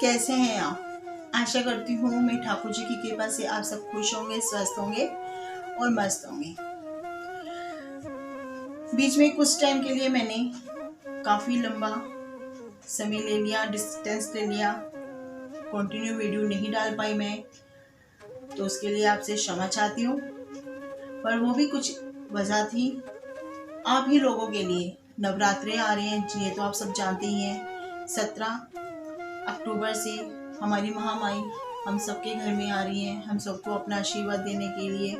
कैसे हैं आप? आशा करती हूँ मैं ठाकुर जी की कृपा से आप सब खुश होंगे, स्वस्थ होंगे और मस्त होंगे। बीच में कुछ टाइम के लिए मैंने काफ़ी लंबा समय ले लिया, डिस्टेंस ले लिया, कंटिन्यू वीडियो नहीं डाल पाई मैं, तो उसके लिए आपसे क्षमा चाहती हूँ। पर वो भी कुछ वजह थी, आप ही लोगों के लिए। नवरात्रे आ रहे हैं, ये तो आप सब जानते ही हैं। 17 अक्टूबर से हमारी महामाई हम सबके घर में आ रही हैं, हम सबको अपना आशीर्वाद देने के लिए,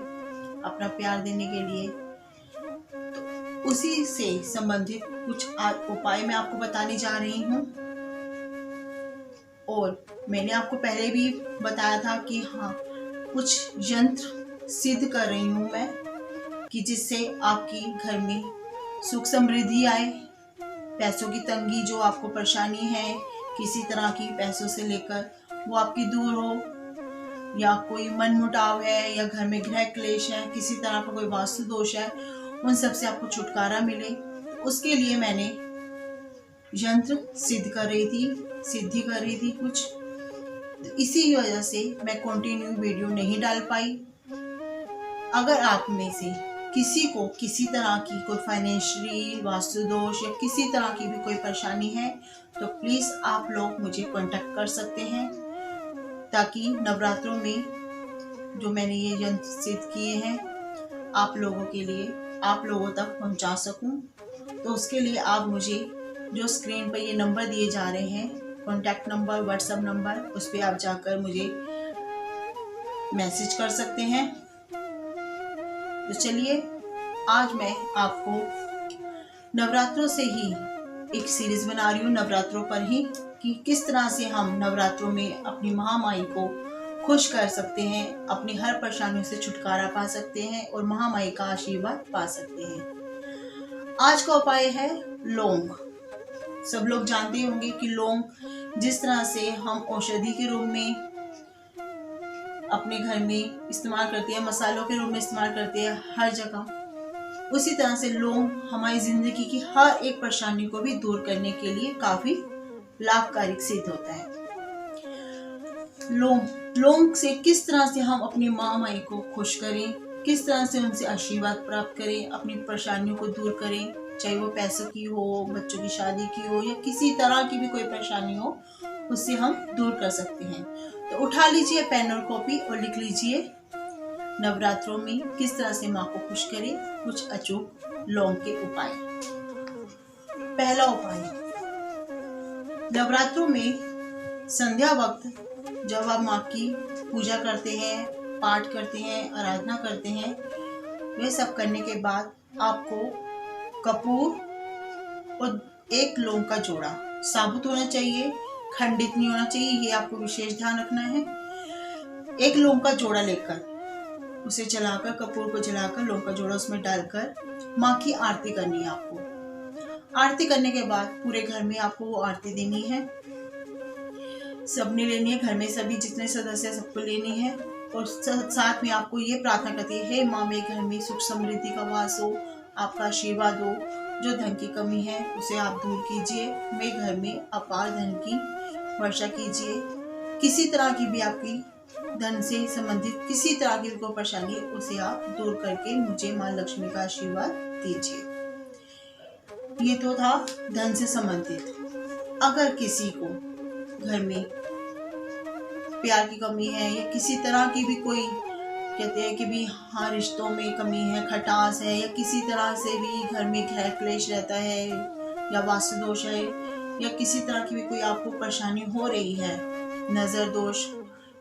अपना प्यार देने के लिए। तो उसी से संबंधित कुछ उपाय मैं आपको बताने जा रही हूँ। और मैंने आपको पहले भी बताया था कि हाँ, कुछ यंत्र सिद्ध कर रही हूँ मैं कि जिससे आपकी घर में सुख समृद्धि आए, पैसों की तंगी जो आपको परेशानी है किसी तरह की पैसों से लेकर, वो आपकी दूर हो, या कोई मन मुटाव है, या घर में गृह क्लेश है, किसी तरह का कोई वास्तु दोष है, उन सब से आपको छुटकारा मिले। उसके लिए मैंने यंत्र सिद्ध कर रही थी, सिद्धि कर रही थी कुछ। तो इसी वजह से मैं कंटिन्यू वीडियो नहीं डाल पाई। अगर आप में से किसी को किसी तरह की कोई फाइनेंशियली वास्तु दोष या किसी तरह की भी कोई परेशानी है, तो प्लीज़ आप लोग मुझे कांटेक्ट कर सकते हैं, ताकि नवरात्रों में जो मैंने ये यंत्र सिद्ध किए हैं आप लोगों के लिए, आप लोगों तक पहुंचा सकूं। तो उसके लिए आप मुझे जो स्क्रीन पर ये नंबर दिए जा रहे हैं, कॉन्टैक्ट नंबर, व्हाट्सएप नंबर, उस पर आप जाकर मुझे मैसेज कर सकते हैं। तो चलिए, आज मैं आपको नवरात्रों से ही एक सीरीज बना रही हूँ, नवरात्रों पर ही, कि किस तरह से हम नवरात्रों में अपनी महामाई को खुश कर सकते हैं, अपनी हर परेशानियों से छुटकारा पा सकते हैं और महामाई का आशीर्वाद पा सकते हैं। आज का उपाय है लौंग। सब लोग जानते होंगे कि लौंग जिस तरह से हम औषधि के रूप में अपने घर में इस्तेमाल करते हैं, मसालों के रूप में इस्तेमाल करते हैं हर जगह, उसी तरह से लौंग हमारी जिंदगी की हर एक परेशानी को भी दूर करने के लिए काफी लाभकारी सिद्ध होता है। लौंग से किस तरह से हम अपनी महामाई को खुश करें, किस तरह से उनसे आशीर्वाद प्राप्त करें, अपनी परेशानियों को दूर करें, चाहे वो पैसों की हो, बच्चों की शादी की हो, या किसी तरह की भी कोई परेशानी हो, उससे हम दूर कर सकते हैं। तो उठा लीजिए पेन और कॉपी और लिख लीजिए, नवरात्रों में किस तरह से माँ को खुश करें, कुछ अचूक लौंग के उपाय। पहला उपाय, नवरात्रों में संध्या वक्त जब आप माँ की पूजा करते हैं, पाठ करते हैं, आराधना करते हैं, वे सब करने के बाद आपको कपूर और एक लौंग का जोड़ा, साबुत होना चाहिए, खंडित नहीं होना चाहिए, ये आपको विशेष ध्यान रखना है। एक लौंग का जोड़ा लेकर उसे जलाकर, कपूर को जलाकर लौंग का जोड़ा उसमें डालकर माँ की आरती करनी है आपको। आरती करने के बाद पूरे घर में आपको वो आरती देनी है, सबने लेनी है, घर में सभी जितने सदस्य सबको लेनी है। और साथ में आपको ये प्रार्थना करती है, हे माँ, मेरे घर में सुख समृद्धि का वास हो, आपका आशीर्वाद हो, जो धन की कमी है उसे आप दूर कीजिए, मेरे घर में अपार धन की वर्षा कीजिए, किसी तरह की भी आपकी धन से संबंधित किसी तरह की कोई परेशानी है उसे आप दूर करके मुझे माँ लक्ष्मी का आशीर्वाद दीजिए। ये तो था धन से संबंधित। अगर किसी को घर में प्यार की कमी है, या किसी तरह की भी कोई कहते हैं कि भी हाँ रिश्तों में कमी है, खटास है, या किसी तरह से भी घर में गृह क्लेश रहता है, या वास्तु दोष है, या किसी तरह की भी कोई आपको परेशानी हो रही है, नजर दोष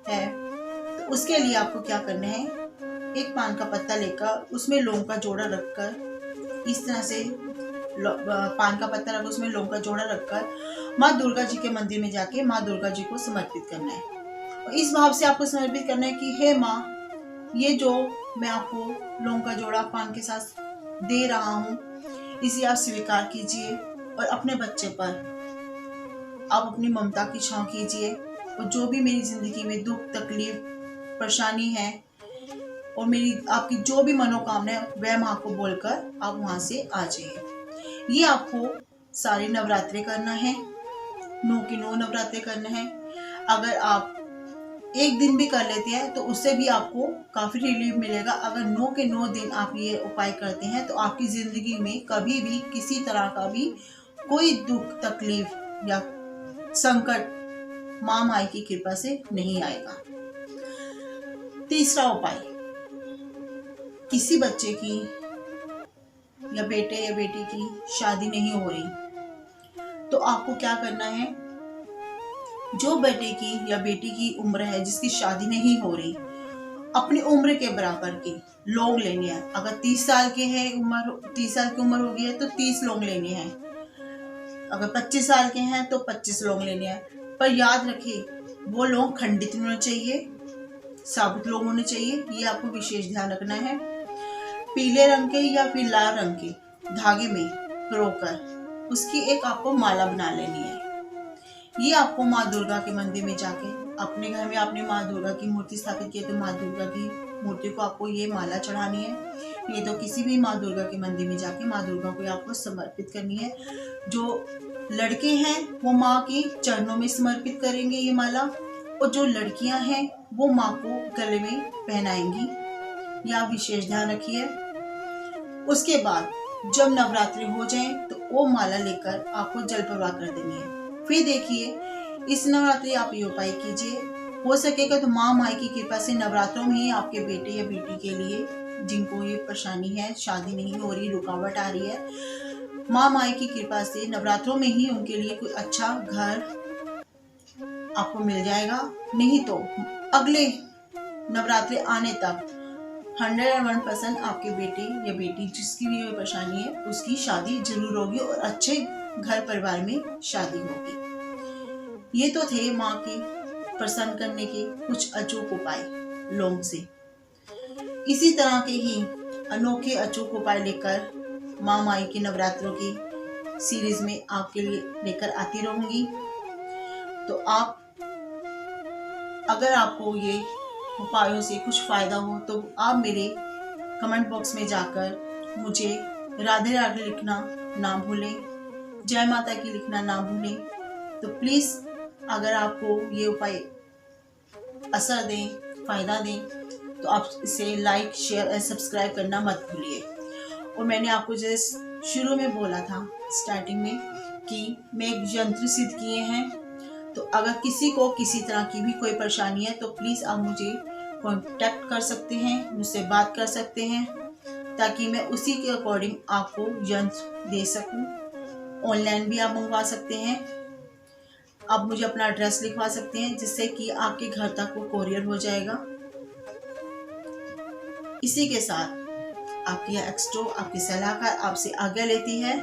है, तो उसके लिए आपको क्या करना है, एक पान का पत्ता लेकर उसमें लौंग का जोड़ा रखकर, इस तरह से पान का पत्ता रखकर उसमें लौंग का जोड़ा रखकर माँ दुर्गा जी के मंदिर में जाके माँ दुर्गा जी को समर्पित करना है। और इस भाव से आपको समर्पित करना है कि हे माँ, ये जो मैं आपको लौंग का जोड़ा पान के साथ दे रहा हूँ, इसे आप स्वीकार कीजिए और अपने बच्चे पर आप अपनी ममता की छांव कीजिए। और जो भी मेरी जिंदगी में दुख, तकलीफ, परेशानी है, और मेरी आपकी जो भी मनोकामना है, वह माँ को बोलकर आप वहां से आ जाइए। ये आपको सारे नवरात्रे करना है, 9 के 9 नवरात्रे करना है। अगर आप एक दिन भी कर लेते हैं तो उससे भी आपको काफ़ी रिलीफ मिलेगा। अगर 9 के 9 दिन आप ये उपाय करते हैं तो आपकी ज़िंदगी में कभी भी किसी तरह का भी कोई दुख तकलीफ या संकट माँ माई की कृपा से नहीं आएगा। तीसरा उपाय, किसी बच्चे की या बेटे या बेटी की शादी नहीं हो रही तो आपको क्या करना है, जो बेटे की या बेटी की उम्र है जिसकी शादी नहीं हो रही, अपनी उम्र के बराबर के लौंग लेने हैं। अगर 30 साल के हैं उम्र, 30 साल की उम्र हो गई है तो 30 लौंग लेने हैं। अगर 25 साल के हैं तो 25 लौंग लेने हैं। पर याद रखिए वो लौंग खंडित नहीं होने चाहिए, साबुत लौंग होने चाहिए। ये आपको विशेष ध्यान रखना है। पीले रंग के या फिर लाल रंग के धागे में पिरोकर उसकी एक आपको माला बना लेनी है। ये आपको माँ दुर्गा के मंदिर में जाके, अपने घर में आपने माँ दुर्गा की मूर्ति स्थापित की है तो माँ दुर्गा की मूर्ति को आपको ये माला चढ़ानी है। ये तो किसी भी माँ दुर्गा के मंदिर में जाके माँ दुर्गा को आपको समर्पित करनी है। जो लड़के हैं वो माँ के चरणों में समर्पित करेंगे ये माला, और जो लड़कियां हैं वो माँ को गले में पहनाएंगी। यह विशेष ध्यान रखिए। उसके बाद जब नवरात्रि हो जाए तो वो माला लेकर आपको जल प्रवाह कर देनी है। फिर देखिए, इस नवरात्रि आप ये उपाय कीजिए। हो सकेगा तो माँ माई की कृपा से नवरात्रों में ही आपके बेटे या बेटी के लिए जिनको ये परेशानी है, शादी नहीं हो रही, रुकावट आ रही है, माँ माई की कृपा से नवरात्रों में ही उनके लिए कोई अच्छा घर आपको मिल जाएगा। नहीं तो अगले नवरात्रि आने तक 101% आपके बेटे या बेटी जिसकी भी परेशानी है उसकी शादी जरूर होगी और अच्छे घर परिवार में शादी होगी। ये तो थे माँ के प्रसन्न करने के कुछ अचूक उपाय लौंग से। इसी तरह के ही अनोखे अचूक उपाय लेकर माँ माई के नवरात्रों की सीरीज में आपके लिए लेकर आती रहूंगी। तो आप, अगर आपको ये उपायों से कुछ फायदा हो तो आप मेरे कमेंट बॉक्स में जाकर मुझे राधे राधे लिखना ना भूलें, जय माता की लिखना ना भूलें। तो प्लीज़ अगर आपको ये उपाय असर दें, फायदा दें, तो आप इसे लाइक, शेयर और सब्सक्राइब करना मत भूलिए। और मैंने आपको जैसे शुरू में बोला था स्टार्टिंग में कि मैं एक यंत्र सिद्ध किए हैं, तो अगर किसी को किसी तरह की भी कोई परेशानी है तो प्लीज़ आप मुझे कांटेक्ट कर सकते हैं, मुझसे बात कर सकते हैं, ताकि मैं उसी के अकॉर्डिंग आपको यंत्र दे सकूं। ऑनलाइन भी आप मंगवा सकते हैं। आप मुझे अपना एड्रेस लिखवा सकते हैं जिससे कि आपके घर तक वो कोरियर हो जाएगा। इसी के साथ आपकी एक्सट्रो, आपकी सलाहकार आपसे आज्ञा लेती है।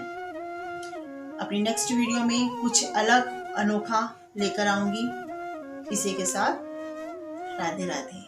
अपनी नेक्स्ट वीडियो में कुछ अलग अनोखा लेकर आऊंगी। इसी के साथ राधे राधे।